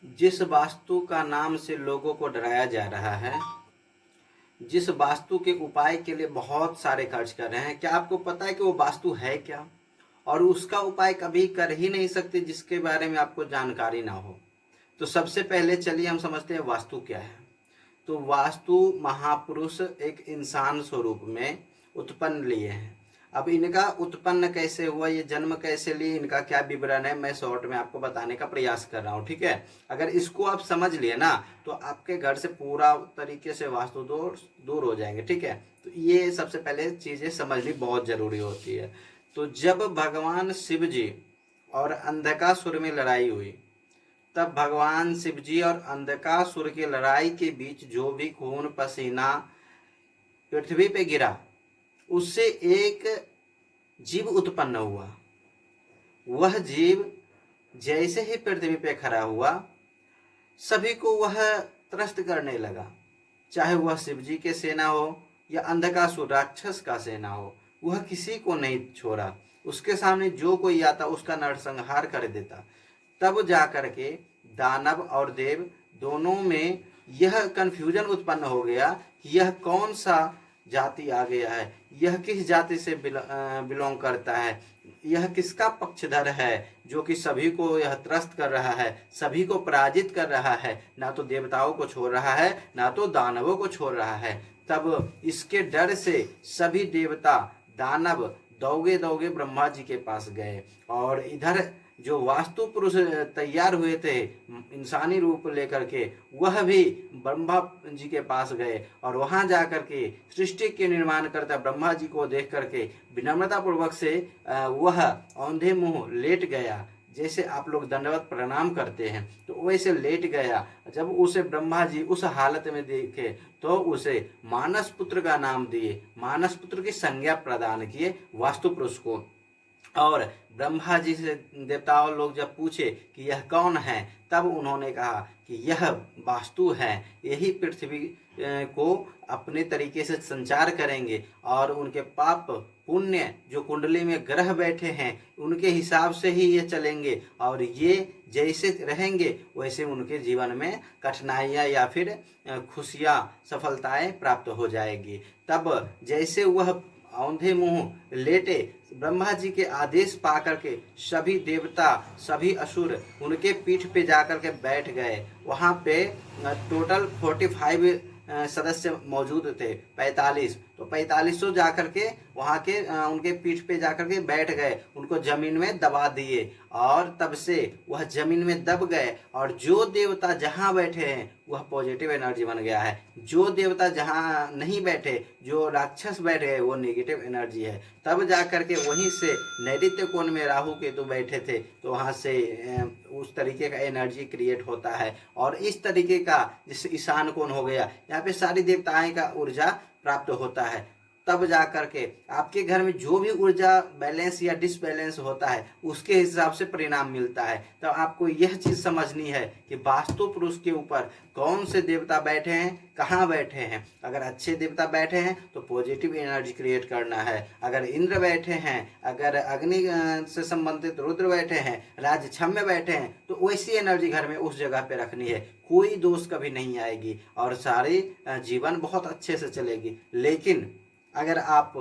जिस वास्तु का नाम से लोगों को डराया जा रहा है, जिस वास्तु के उपाय के लिए बहुत सारे खर्च कर रहे हैं, क्या आपको पता है कि वो वास्तु है क्या? और उसका उपाय कभी कर ही नहीं सकते जिसके बारे में आपको जानकारी ना हो। तो सबसे पहले चलिए हम समझते हैं वास्तु क्या है। तो वास्तु महापुरुष एक इंसान स्वरूप में उत्पन्न लिए हैं। अब इनका उत्पन्न कैसे हुआ, ये जन्म कैसे लिए, इनका क्या विवरण है, मैं शॉर्ट में आपको बताने का प्रयास कर रहा हूँ। ठीक है, अगर इसको आप समझ लिए ना तो आपके घर से पूरा तरीके से वास्तु दोष दूर हो जाएंगे। ठीक है, तो ये सबसे पहले चीजें समझनी बहुत जरूरी होती है। तो जब भगवान शिव जी और अंधकासुर में लड़ाई हुई, तब भगवान शिव जी और अंधकासुर की लड़ाई के बीच जो भी खून पसीना पृथ्वी पे गिरा, उससे एक जीव उत्पन्न हुआ। वह जीव जैसे ही पृथ्वी पे खड़ा हुआ, सभी को वह त्रस्त करने लगा। चाहे वह शिव जी के सेना हो या अंधकासुर राक्षस का सेना हो, वह किसी को नहीं छोड़ा। उसके सामने जो कोई आता उसका नरसंहार कर देता। तब जाकर के दानव और देव दोनों में यह कन्फ्यूजन उत्पन्न हो गया कि यह कौन सा जाति आ गया है, यह किस जाति से बिलोंग करता है, यह किसका पक्षधर है जो कि सभी को यह त्रस्त कर रहा है, सभी को पराजित कर रहा है, ना तो देवताओं को छोड़ रहा है ना तो दानवों को छोड़ रहा है। तब इसके डर से सभी देवता दानव दौगे दौगे ब्रह्मा जी के पास गए, और इधर जो वास्तु पुरुष तैयार हुए थे इंसानी रूप लेकर के, वह भी ब्रह्मा जी के पास गए और वहां जाकर के सृष्टि के निर्माण करता ब्रह्मा जी को देख करके विनम्रता पूर्वक से वह औंधे मुंह लेट गया। जैसे आप लोग दंडवत प्रणाम करते हैं तो वैसे लेट गया। जब उसे ब्रह्मा जी उस हालत में देखे तो उसे मानस पुत्र का नाम दिए, मानस पुत्र की संज्ञा प्रदान किए वास्तु पुरुष को। और ब्रह्मा जी से देवताओं लोग जब पूछे कि यह कौन है, तब उन्होंने कहा कि यह वास्तु है, यही पृथ्वी को अपने तरीके से संचार करेंगे और उनके पाप पुण्य जो कुंडली में ग्रह बैठे हैं उनके हिसाब से ही ये चलेंगे, और ये जैसे रहेंगे वैसे उनके जीवन में कठिनाइयाँ या फिर खुशियाँ सफलताएं प्राप्त हो जाएगी। तब जैसे वह औंधे मुंह लेटे, ब्रह्मा जी के आदेश पा करके सभी देवता सभी असुर उनके पीठ पे जाकर के बैठ गए। वहाँ पे टोटल 45 सदस्य मौजूद थे, 45। तो 45 जाकर के वहाँ के उनके पीठ पे जाकर के बैठ गए, उनको जमीन में दबा दिए, और तब से वह जमीन में दब गए। और जो देवता जहाँ बैठे हैं वह पॉजिटिव एनर्जी बन गया है, जो देवता जहाँ नहीं बैठे, जो राक्षस बैठे हैं, वो नेगेटिव एनर्जी है। तब जाकर के वहीं से नैऋत्य कोण में राहु केतु बैठे थे, तो वहाँ से उस तरीके का एनर्जी क्रिएट होता है। और इस तरीके का जैसे ईशान कोण हो गया, यहाँ पे सारी देवताएं का ऊर्जा प्राप्त होता है। तब जाकर के आपके घर में जो भी ऊर्जा बैलेंस या डिसबैलेंस होता है उसके हिसाब से परिणाम मिलता है। तो आपको यह चीज समझनी है कि वास्तु पुरुष के ऊपर कौन से देवता बैठे हैं, कहाँ बैठे हैं। अगर अच्छे देवता बैठे हैं तो पॉजिटिव एनर्जी क्रिएट करना है। अगर इंद्र बैठे हैं, अगर अग्नि से संबंधित रुद्र बैठे हैं, राजछम में बैठे हैं, तो वैसी एनर्जी घर में उस जगह पे रखनी है। कोई दोष कभी नहीं आएगी और सारी जीवन बहुत अच्छे से चलेगी। लेकिन अगर आप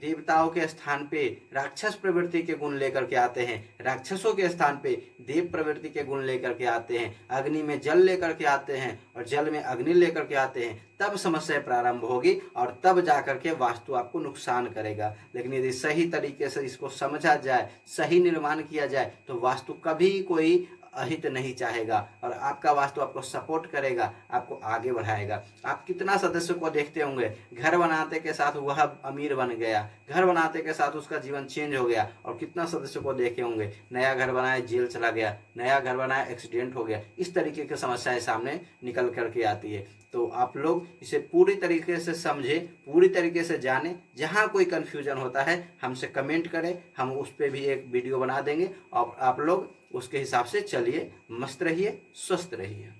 देवताओं के स्थान पे राक्षस प्रवृत्ति के गुण लेकर के आते हैं, राक्षसों के स्थान पे देव प्रवृत्ति के गुण लेकर के आते हैं, अग्नि में जल लेकर के आते हैं और जल में अग्नि लेकर के आते हैं, तब समस्या प्रारंभ होगी और तब जाकर के वास्तु आपको नुकसान करेगा। लेकिन यदि सही तरीके से इसको समझा जाए, सही निर्माण किया जाए, तो वास्तु कभी कोई अहित नहीं चाहेगा और आपका वास्तु आपको सपोर्ट करेगा, आपको आगे बढ़ाएगा। आप कितना सदस्य को देखते होंगे, घर बनाते के साथ वह अमीर बन गया, घर बनाते के साथ उसका जीवन चेंज हो गया, और कितना सदस्य को देखे होंगे नया घर बनाया जेल चला गया, नया घर बनाया एक्सीडेंट हो गया। इस तरीके की समस्याएं सामने निकल करके आती है। तो आप लोग इसे पूरी तरीके से समझे, पूरी तरीके से जाने। जहाँ कोई कन्फ्यूजन होता है हमसे कमेंट करें, हम उस पर भी एक वीडियो बना देंगे और आप लोग उसके हिसाब से चलिए। मस्त रहिए, स्वस्थ रहिए।